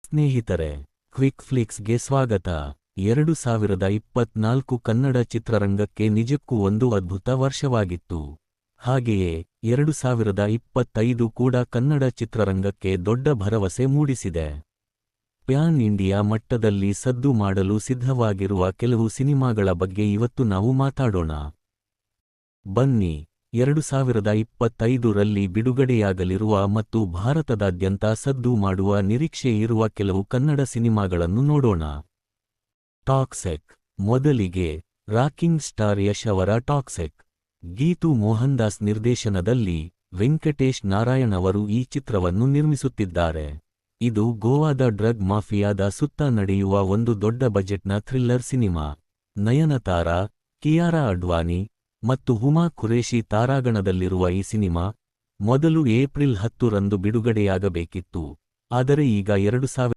ಸ್ನೇಹಿತರೆ, ಕ್ವಿಕ್ ಫ್ಲಿಕ್ಸ್ಗೆ ಸ್ವಾಗತ. 2024 ಕನ್ನಡ ಚಿತ್ರರಂಗಕ್ಕೆ ನಿಜಕ್ಕೂ ಒಂದು ಅದ್ಭುತ ವರ್ಷವಾಗಿತ್ತು. ಹಾಗೆಯೇ 2025 ಕೂಡ ಕನ್ನಡ ಚಿತ್ರರಂಗಕ್ಕೆ ದೊಡ್ಡ ಭರವಸೆ ಮೂಡಿಸಿದೆ. ಪ್ಯಾನ್ ಇಂಡಿಯಾ ಮಟ್ಟದಲ್ಲಿ ಸದ್ದು ಮಾಡಲು ಸಿದ್ಧವಾಗಿರುವ ಕೆಲವು ಸಿನಿಮಾಗಳ ಬಗ್ಗೆ ಇವತ್ತು ನಾವು ಮಾತಾಡೋಣ. ಬನ್ನಿ, 2025ರಲ್ಲಿ ಬಿಡುಗಡೆಯಾಗಲಿರುವ ಮತ್ತು ಭಾರತದಾದ್ಯಂತ ಸದ್ದು ಮಾಡುವ ನಿರೀಕ್ಷೆ ಇರುವ ಕೆಲವು ಕನ್ನಡ ಸಿನಿಮಾಗಳನ್ನು ನೋಡೋಣ. ಟಾಕ್ಸಿಕ್. ಮೊದಲಿಗೆ, ರಾಕಿಂಗ್ ಸ್ಟಾರ್ ಯಶ್ ಅವರ ಟಾಕ್ಸಿಕ್. ಗೀತು ಮೋಹನ್ದಾಸ್ ನಿರ್ದೇಶನದಲ್ಲಿ ವೆಂಕಟೇಶ್ ನಾರಾಯಣ್ ಅವರು ಈ ಚಿತ್ರವನ್ನು ನಿರ್ಮಿಸುತ್ತಿದ್ದಾರೆ. ಇದು ಗೋವಾದ ಡ್ರಗ್ ಮಾಫಿಯಾದ ಸುತ್ತ ನಡೆಯುವ ಒಂದು ದೊಡ್ಡ ಬಜೆಟ್ನ ಥ್ರಿಲ್ಲರ್ ಸಿನಿಮಾ. ನಯನತಾರಾ, ಕಿಯಾರಾ ಅಡ್ವಾನಿ ಮತ್ತು ಹುಮಾ ಖುರೇಶಿ ತಾರಾಗಣದಲ್ಲಿರುವ ಈ ಸಿನಿಮಾ ಮೊದಲು ಏಪ್ರಿಲ್ 10 ರಂದು ಬಿಡುಗಡೆಯಾಗಬೇಕಿತ್ತು. ಆದರೆ ಈಗ